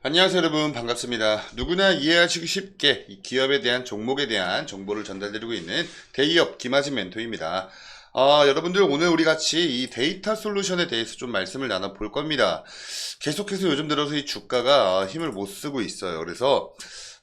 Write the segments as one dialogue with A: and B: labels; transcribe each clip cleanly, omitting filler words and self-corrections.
A: 안녕하세요 여러분, 반갑습니다. 누구나 이해하시기 쉽게 이 기업에 대한 종목에 대한 정보를 전달드리고 있는 대기업 김하진 멘토입니다. 여러분들, 오늘 우리 같이 이 데이터 솔루션에 대해서 좀 말씀을 나눠볼 겁니다. 계속해서 요즘 들어서 이 주가가 힘을 못 쓰고 있어요. 그래서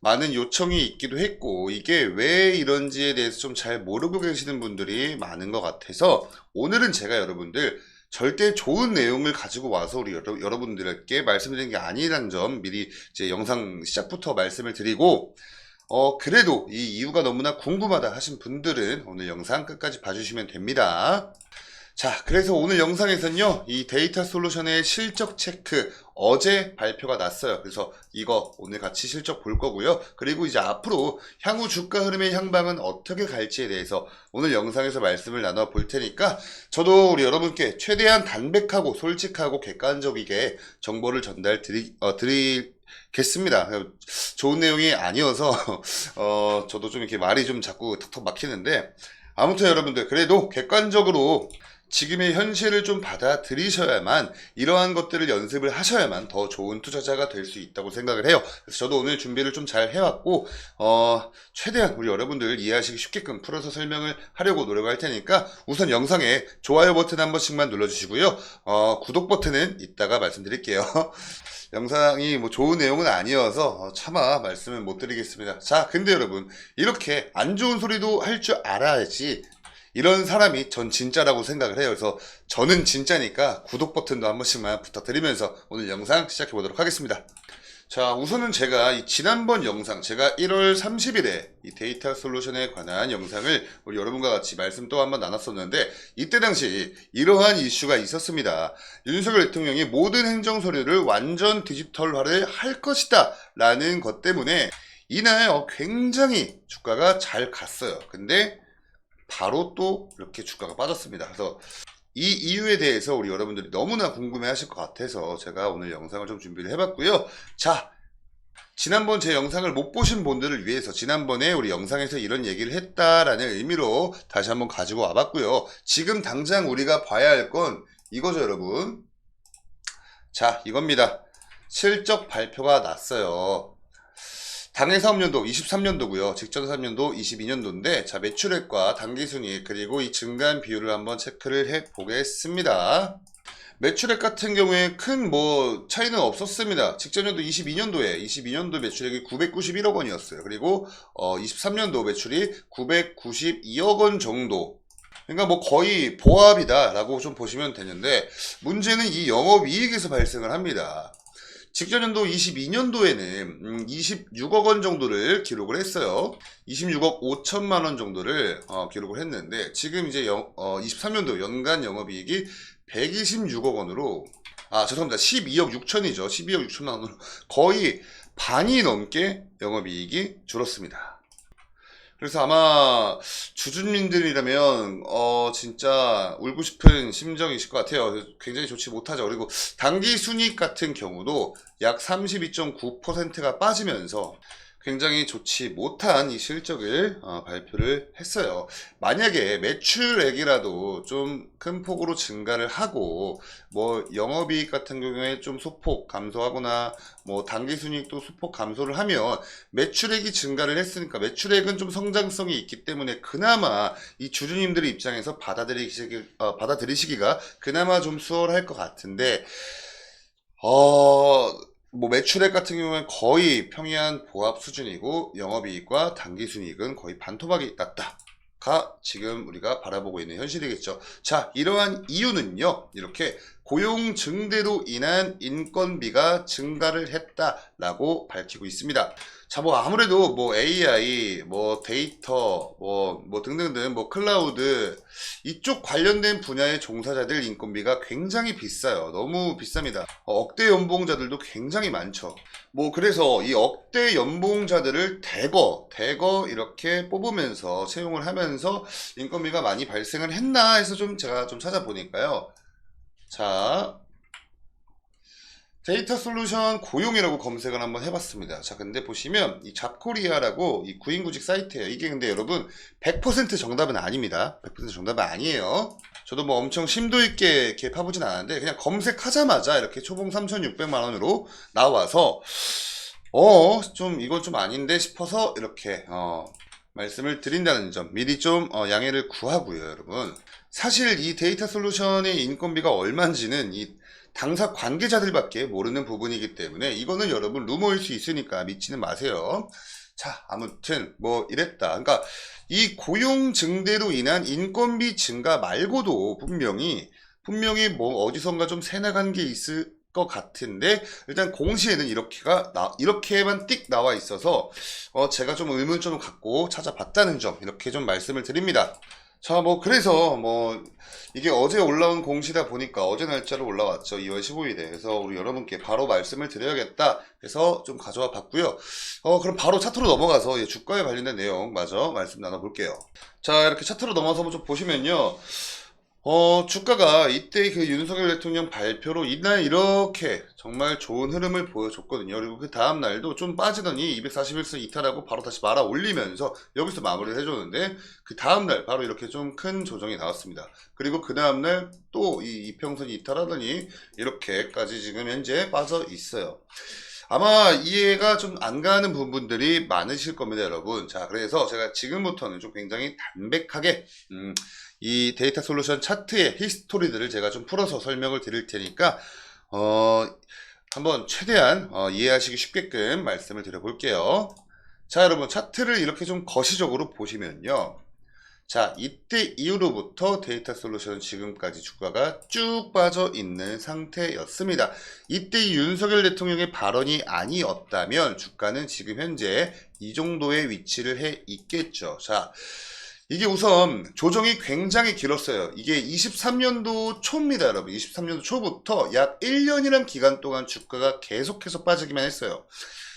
A: 많은 요청이 있기도 했고, 이게 왜 이런지에 대해서 좀 잘 모르고 계시는 분들이 많은 것 같아서 오늘은 제가 여러분들 절대 좋은 내용을 가지고 와서 우리 여러분들께 말씀드리는 게 아니라는 점 미리 이제 영상 시작부터 말씀을 드리고, 그래도 이 이유가 너무나 궁금하다 하신 분들은 오늘 영상 끝까지 봐주시면 됩니다. 자, 그래서 오늘 영상에서는요, 이 데이터 솔루션의 실적 체크 어제 발표가 났어요. 그래서 이거 오늘 같이 실적 볼 거고요. 그리고 이제 앞으로 향후 주가 흐름의 향방은 어떻게 갈지에 대해서 오늘 영상에서 말씀을 나눠 볼 테니까 저도 우리 여러분께 최대한 담백하고 솔직하고 객관적이게 정보를 드리겠습니다. 좋은 내용이 아니어서 저도 좀 이렇게 말이 좀 자꾸 턱턱 막히는데, 아무튼 여러분들 그래도 객관적으로 지금의 현실을 좀 받아들이셔야만, 이러한 것들을 연습을 하셔야만 더 좋은 투자자가 될 수 있다고 생각을 해요. 그래서 저도 오늘 준비를 좀 잘 해왔고, 최대한 우리 여러분들 이해하시기 쉽게끔 풀어서 설명을 하려고 노력할 테니까 우선 영상에 좋아요 버튼 한 번씩만 눌러주시고요. 구독 버튼은 이따가 말씀드릴게요. 영상이 뭐 좋은 내용은 아니어서 차마 말씀을 못 드리겠습니다. 자, 근데 여러분, 이렇게 안 좋은 소리도 할 줄 알아야지 이런 사람이 전 진짜라고 생각을 해요. 그래서 저는 진짜니까 구독 버튼도 한 번씩만 부탁드리면서 오늘 영상 시작해 보도록 하겠습니다. 자, 우선은 제가 이 지난번 영상, 제가 1월 30일에 이 데이터 솔루션에 관한 영상을 우리 여러분과 같이 말씀 또 한번 나눴었는데, 이때 당시 이러한 이슈가 있었습니다. 윤석열 대통령이 모든 행정 서류를 완전 디지털화를 할 것이다 라는 것 때문에 이날 굉장히 주가가 잘 갔어요. 근데 바로 또 이렇게 주가가 빠졌습니다. 그래서 이 이유에 대해서 우리 여러분들이 너무나 궁금해 하실 것 같아서 제가 오늘 영상을 좀 준비를 해봤고요. 자, 지난번 제 영상을 못 보신 분들을 위해서 지난번에 우리 영상에서 이런 얘기를 했다라는 의미로 다시 한번 가지고 와봤고요. 지금 당장 우리가 봐야 할 건 이거죠, 여러분. 자, 이겁니다. 실적 발표가 났어요. 당해 사업년도 23년도고요. 직전 사업년도 22년도인데, 자, 매출액과 당기순이익 그리고 이 증가한 비율을 한번 체크를 해 보겠습니다. 매출액 같은 경우에 큰 뭐 차이는 없었습니다. 직전 연도 22년도 매출액이 991억 원이었어요. 그리고 23년도 매출이 992억 원 정도. 그러니까 뭐 거의 보합이다라고 좀 보시면 되는데, 문제는 이 영업이익에서 발생을 합니다. 직전 연도 22년도에는 26억 원 정도를 기록을 했어요. 26억 5천만 원 정도를 기록을 했는데, 지금 이제 23년도 연간 영업이익이 126억 원으로, 죄송합니다. 12억 6천이죠. 12억 6천만 원으로 거의 반이 넘게 영업이익이 줄었습니다. 그래서 아마 주주님들이라면 진짜 울고 싶은 심정이실 것 같아요. 굉장히 좋지 못하죠. 그리고 당기순이익 같은 경우도 약 32.9%가 빠지면서 굉장히 좋지 못한 이 실적을 발표를 했어요. 만약에 매출액이라도 좀 큰 폭으로 증가를 하고, 뭐 영업이익 같은 경우에 좀 소폭 감소하거나 뭐 당기순이익도 소폭 감소를 하면, 매출액이 증가를 했으니까 매출액은 좀 성장성이 있기 때문에 그나마 이 주주님들의 입장에서 받아들이시기가 그나마 좀 수월할 것 같은데, 뭐 매출액 같은 경우는 거의 평이한 보합 수준이고, 영업이익과 당기순이익은 거의 반토막이 났다가 지금 우리가 바라보고 있는 현실이겠죠. 자, 이러한 이유는요, 이렇게 고용 증대로 인한 인건비가 증가를 했다라고 밝히고 있습니다. 자, 뭐 아무래도 뭐 AI, 뭐 데이터, 뭐 등등등, 뭐 클라우드, 이쪽 관련된 분야의 종사자들 인건비가 굉장히 비싸요. 너무 비쌉니다. 억대 연봉자들도 굉장히 많죠. 뭐 그래서 이 억대 연봉자들을 대거 이렇게 뽑으면서 채용을 하면서 인건비가 많이 발생을 했나 해서 제가 좀 찾아보니까요. 자, 데이터 솔루션 고용이라고 검색을 한번 해봤습니다. 자, 근데 보시면 이 잡코리아라고 이 구인구직 사이트예요. 이게 근데 여러분 100% 정답은 아닙니다. 100% 정답은 아니에요. 저도 뭐 엄청 심도 있게 이렇게 파보진 않았는데 그냥 검색하자마자 이렇게 초봉 3,600만 원으로 나와서 좀 이건 좀 아닌데 싶어서 이렇게 말씀을 드린다는 점 미리 좀 양해를 구하고요, 여러분. 사실 이 데이터 솔루션의 인건비가 얼마인지는 이 당사 관계자들밖에 모르는 부분이기 때문에 이거는 여러분 루머일 수 있으니까 믿지는 마세요. 자, 아무튼 뭐 이랬다. 그러니까 이 고용 증대로 인한 인건비 증가 말고도 분명히 뭐 어디선가 좀 새나간 게 있을 것 같은데 일단 공시에는 이렇게만 띡 나와 있어서 제가 좀 의문점을 갖고 찾아봤다는 점 이렇게 좀 말씀을 드립니다. 자, 뭐 그래서 뭐 이게 어제 올라온 공시다 보니까 어제 날짜로 올라왔죠. 2월 15일에. 그래서 우리 여러분께 바로 말씀을 드려야겠다 해서 좀 가져와 봤고요. 그럼 바로 차트로 넘어가서 주가에 관련된 내용 마저 말씀 나눠볼게요. 자, 이렇게 차트로 넘어서 좀 보시면요. 주가가 이때 그 윤석열 대통령 발표로 이날 이렇게 정말 좋은 흐름을 보여줬거든요. 그리고 그 다음날도 좀 빠지더니 241선 이탈하고 바로 다시 말아 올리면서 여기서 마무리를 해줬는데 그 다음날 바로 이렇게 좀 큰 조정이 나왔습니다. 그리고 그 다음날 또 이 이평선이 이탈하더니 이렇게까지 지금 현재 빠져 있어요. 아마 이해가 좀 안 가는 부분들이 많으실 겁니다, 여러분. 자, 그래서 제가 지금부터는 좀 굉장히 담백하게 이 데이터 솔루션 차트의 히스토리들을 제가 좀 풀어서 설명을 드릴 테니까 한번 최대한 이해하시기 쉽게끔 말씀을 드려볼게요. 자, 여러분 차트를 이렇게 좀 거시적으로 보시면요. 자, 이때 이후로부터 데이터 솔루션 지금까지 주가가 쭉 빠져 있는 상태였습니다. 이때 이 윤석열 대통령의 발언이 아니었다면 주가는 지금 현재 이 정도의 위치를 해 있겠죠. 자, 이게 우선 조정이 굉장히 길었어요. 이게 23년도 초입니다, 여러분. 23년도 초부터 약 1년이란 기간 동안 주가가 계속해서 빠지기만 했어요.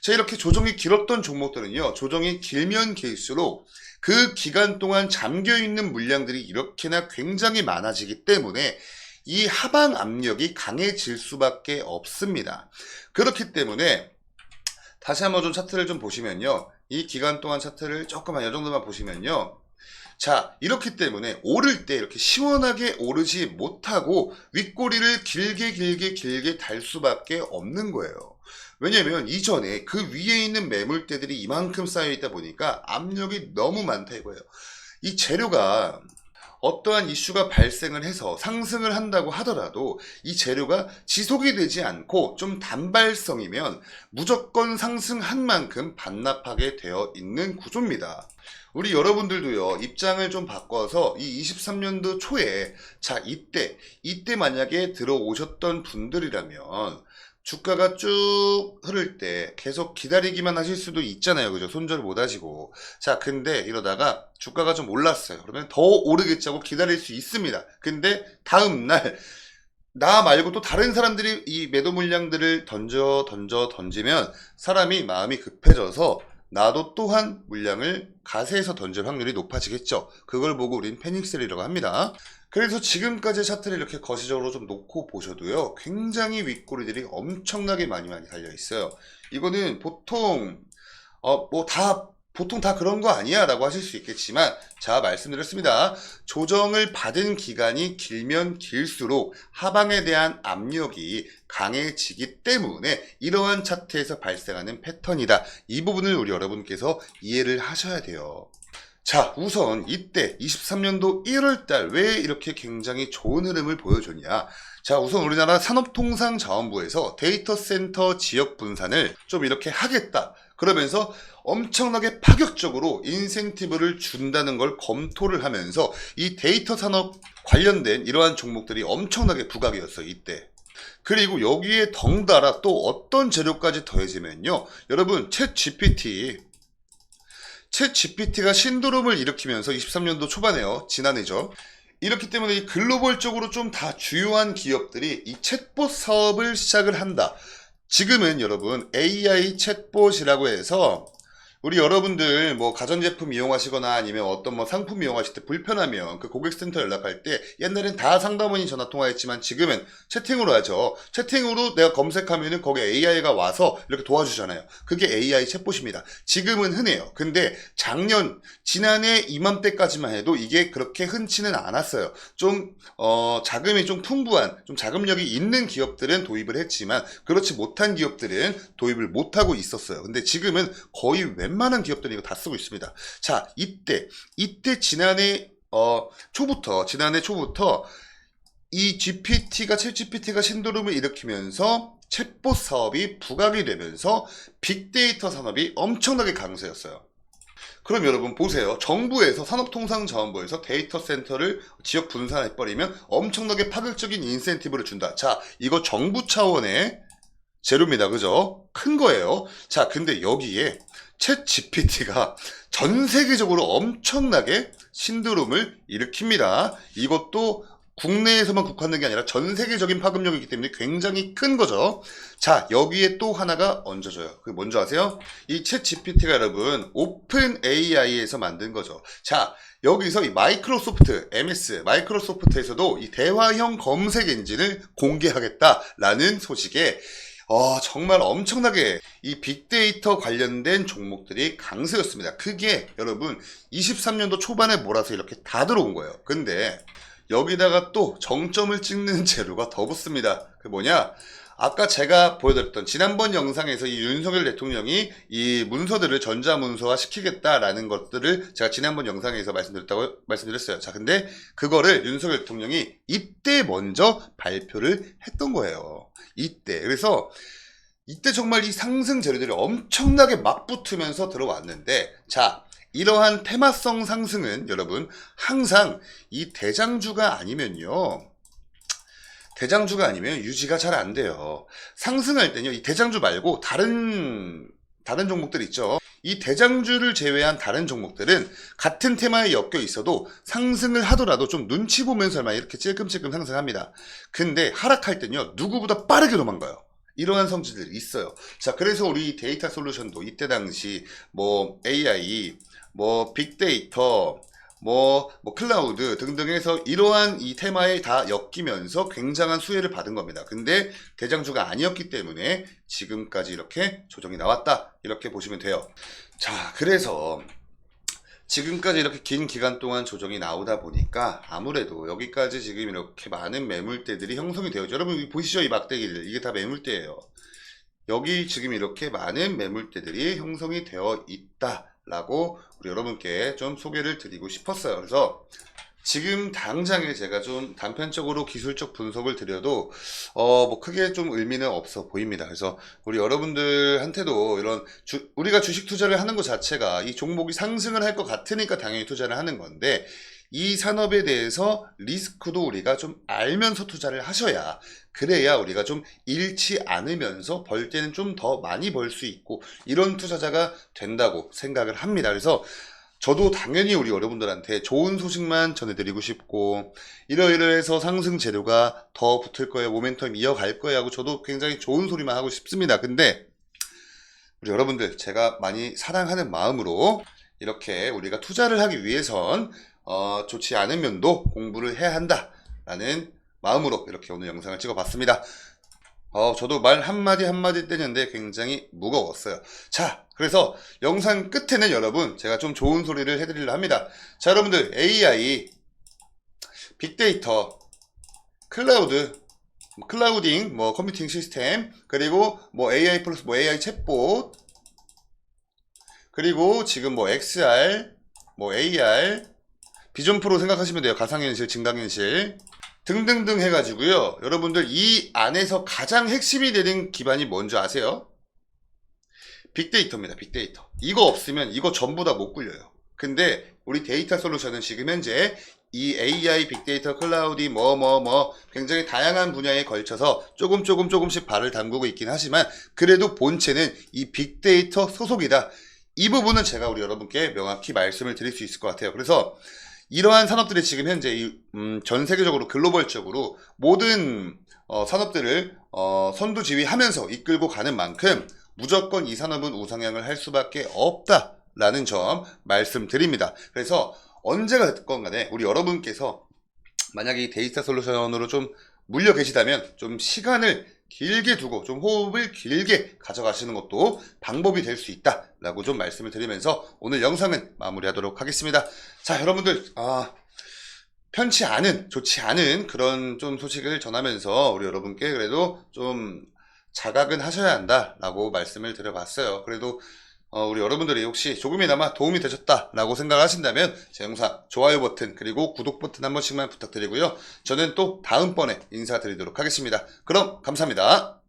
A: 자, 이렇게 조정이 길었던 종목들은요, 조정이 길면 길수록 그 기간 동안 잠겨있는 물량들이 이렇게나 굉장히 많아지기 때문에 이 하방 압력이 강해질 수밖에 없습니다. 그렇기 때문에 다시 한번 좀 차트를 좀 보시면요, 이 기간 동안 차트를 조금만 이 정도만 보시면요, 자, 이렇기 때문에 오를 때 이렇게 시원하게 오르지 못하고 윗꼬리를 길게 달 수밖에 없는 거예요. 왜냐면 이전에 그 위에 있는 매물대들이 이만큼 쌓여있다 보니까 압력이 너무 많다 이거예요. 이 재료가 어떠한 이슈가 발생을 해서 상승을 한다고 하더라도 이 재료가 지속이 되지 않고 좀 단발성이면 무조건 상승한 만큼 반납하게 되어 있는 구조입니다. 우리 여러분들도요, 입장을 좀 바꿔서 이 23년도 초에 자, 이때 만약에 들어오셨던 분들이라면 주가가 쭉 흐를 때 계속 기다리기만 하실 수도 있잖아요. 그죠? 손절 못 하시고. 자, 근데 이러다가 주가가 좀 올랐어요. 그러면 더 오르겠지 하고 기다릴 수 있습니다. 근데 다음날 나 말고 또 다른 사람들이 이 매도 물량들을 던지면 사람이 마음이 급해져서 나도 또한 물량을 가세해서 던질 확률이 높아지겠죠. 그걸 보고 우린 패닉셀이라고 합니다. 그래서 지금까지 차트를 이렇게 거시적으로 좀 놓고 보셔도요, 굉장히 윗꼬리들이 엄청나게 많이 달려 있어요. 이거는 보통 다 그런 거 아니야 라고 하실 수 있겠지만, 자, 말씀드렸습니다. 조정을 받은 기간이 길면 길수록 하방에 대한 압력이 강해지기 때문에 이러한 차트에서 발생하는 패턴이다. 이 부분을 우리 여러분께서 이해를 하셔야 돼요. 자, 우선 이때 23년도 1월달 왜 이렇게 굉장히 좋은 흐름을 보여줬냐. 자, 우선 우리나라 산업통상자원부에서 데이터 센터 지역 분산을 좀 이렇게 하겠다. 그러면서 엄청나게 파격적으로 인센티브를 준다는 걸 검토를 하면서 이 데이터 산업 관련된 이러한 종목들이 엄청나게 부각이었어요, 이때. 그리고 여기에 덩달아 또 어떤 재료까지 더해지면요, 여러분 챗GPT가 신드롬을 일으키면서 23년도 초반에요, 지난해죠. 이렇기 때문에 이 글로벌적으로 좀 다 주요한 기업들이 이 챗봇 사업을 시작을 한다. 지금은 여러분 AI 챗봇이라고 해서 우리 여러분들 뭐 가전제품 이용하시거나 아니면 어떤 뭐 상품 이용하실 때 불편하면 그 고객센터 연락할 때 옛날엔 다 상담원이 전화 통화했지만 지금은 채팅으로 하죠. 채팅으로 내가 검색하면은 거기에 AI가 와서 이렇게 도와주잖아요. 그게 AI 챗봇입니다. 지금은 흔해요. 근데 지난해 이맘때까지만 해도 이게 그렇게 흔치는 않았어요. 좀 자금이 좀 풍부한, 좀 자금력이 있는 기업들은 도입을 했지만 그렇지 못한 기업들은 도입을 못하고 있었어요. 근데 지금은 거의 웬만한 기업들이 이거 다 쓰고 있습니다. 자, 이때 지난해 초부터 이 챗 GPT가 신도림을 일으키면서 챗봇 사업이 부각이 되면서 빅데이터 산업이 엄청나게 강세였어요. 그럼 여러분 보세요. 정부에서 산업통상자원부에서 데이터 센터를 지역 분산해버리면 엄청나게 파격적인 인센티브를 준다. 자, 이거 정부 차원의 재료입니다. 그죠? 큰 거예요. 자, 근데 여기에 챗 GPT가 전 세계적으로 엄청나게 신드롬을 일으킵니다. 이것도 국내에서만 국한된 게 아니라 전 세계적인 파급력이기 때문에 굉장히 큰 거죠. 자, 여기에 또 하나가 얹어져요. 그게 뭔지 아세요? 이 챗 GPT가 여러분 오픈 AI에서 만든 거죠. 자, 여기서 이 마이크로소프트에서도 이 대화형 검색 엔진을 공개하겠다라는 소식에 정말 엄청나게 이 빅데이터 관련된 종목들이 강세였습니다. 그게 여러분 23년도 초반에 몰아서 이렇게 다 들어온 거예요. 근데 여기다가 또 정점을 찍는 재료가 더 붙습니다. 그게 뭐냐? 아까 제가 보여드렸던 지난번 영상에서 이 윤석열 대통령이 이 문서들을 전자문서화 시키겠다라는 것들을 제가 지난번 영상에서 말씀드렸어요. 자, 근데 그거를 윤석열 대통령이 이때 먼저 발표를 했던 거예요. 이때. 그래서 이때 정말 이 상승 재료들이 엄청나게 막 붙으면서 들어왔는데, 자, 이러한 테마성 상승은 여러분 항상 이 대장주가 아니면 유지가 잘 안 돼요. 상승할 때는요, 이 대장주 말고 다른 종목들 있죠. 이 대장주를 제외한 다른 종목들은 같은 테마에 엮여 있어도 상승을 하더라도 좀 눈치 보면서만 이렇게 찔끔찔끔 상승합니다. 근데 하락할 때는요, 누구보다 빠르게 도망가요. 이러한 성질들이 있어요. 자, 그래서 우리 데이터 솔루션도 이때 당시 뭐 AI, 뭐 빅데이터, 뭐 클라우드 등등 해서 이러한 이 테마에 다 엮이면서 굉장한 수혜를 받은 겁니다. 근데 대장주가 아니었기 때문에 지금까지 이렇게 조정이 나왔다. 이렇게 보시면 돼요. 자, 그래서 지금까지 이렇게 긴 기간 동안 조정이 나오다 보니까 아무래도 여기까지 지금 이렇게 많은 매물대들이 형성이 되어죠. 여러분 보시죠, 이 막대기들. 이게 다 매물대예요. 여기 지금 이렇게 많은 매물대들이 형성이 되어 있다라고 우리 여러분께 좀 소개를 드리고 싶었어요. 그래서 지금 당장에 제가 좀 단편적으로 기술적 분석을 드려도 뭐 크게 좀 의미는 없어 보입니다. 그래서 우리 여러분들한테도 이런 우리가 주식 투자를 하는 것 자체가 이 종목이 상승을 할 것 같으니까 당연히 투자를 하는 건데, 이 산업에 대해서 리스크도 우리가 좀 알면서 투자를 하셔야, 그래야 우리가 좀 잃지 않으면서 벌 때는 좀 더 많이 벌 수 있고 이런 투자자가 된다고 생각을 합니다. 그래서 저도 당연히 우리 여러분들한테 좋은 소식만 전해드리고 싶고, 이러이러해서 상승 재료가 더 붙을 거예요, 모멘텀 이어갈 거예요 하고 저도 굉장히 좋은 소리만 하고 싶습니다. 근데 우리 여러분들 제가 많이 사랑하는 마음으로 이렇게 우리가 투자를 하기 위해선 좋지 않은 면도 공부를 해야 한다라는 마음으로 이렇게 오늘 영상을 찍어봤습니다. 저도 말 한마디 한마디 떼는데 굉장히 무거웠어요. 자, 그래서 영상 끝에는 여러분 제가 좀 좋은 소리를 해드리려 합니다. 자, 여러분들 AI, 빅데이터, 클라우딩, 뭐 컴퓨팅 시스템, 그리고 뭐 AI 플러스 뭐 AI 챗봇, 그리고 지금 뭐 XR, 뭐 AR, 비전 프로 생각하시면 돼요. 가상현실, 증강현실 등등등 해가지고요. 여러분들 이 안에서 가장 핵심이 되는 기반이 뭔지 아세요? 빅데이터입니다. 빅데이터. 이거 없으면 이거 전부 다 못 굴려요. 근데 우리 데이터 솔루션은 지금 현재 이 AI, 빅데이터, 클라우디 굉장히 다양한 분야에 걸쳐서 조금씩 발을 담그고 있긴 하지만 그래도 본체는 이 빅데이터 소속이다. 이 부분은 제가 우리 여러분께 명확히 말씀을 드릴 수 있을 것 같아요. 그래서 이러한 산업들이 지금 현재 전 세계적으로 글로벌적으로 모든 산업들을 선두지휘하면서 이끌고 가는 만큼 무조건 이 산업은 우상향을 할 수밖에 없다라는 점 말씀드립니다. 그래서 언제가 됐건 간에 우리 여러분께서 만약에 이 데이터 솔루션으로 좀 물려 계시다면 좀 시간을 길게 두고 좀 호흡을 길게 가져가시는 것도 방법이 될 수 있다라고 좀 말씀을 드리면서 오늘 영상은 마무리하도록 하겠습니다. 자, 여러분들 편치 않은, 좋지 않은 그런 좀 소식을 전하면서 우리 여러분께 그래도 좀 자각은 하셔야 한다라고 말씀을 드려봤어요. 그래도 우리 여러분들이 혹시 조금이나마 도움이 되셨다라고 생각하신다면 제 영상 좋아요 버튼 그리고 구독 버튼 한 번씩만 부탁드리고요. 저는 또 다음번에 인사드리도록 하겠습니다. 그럼 감사합니다.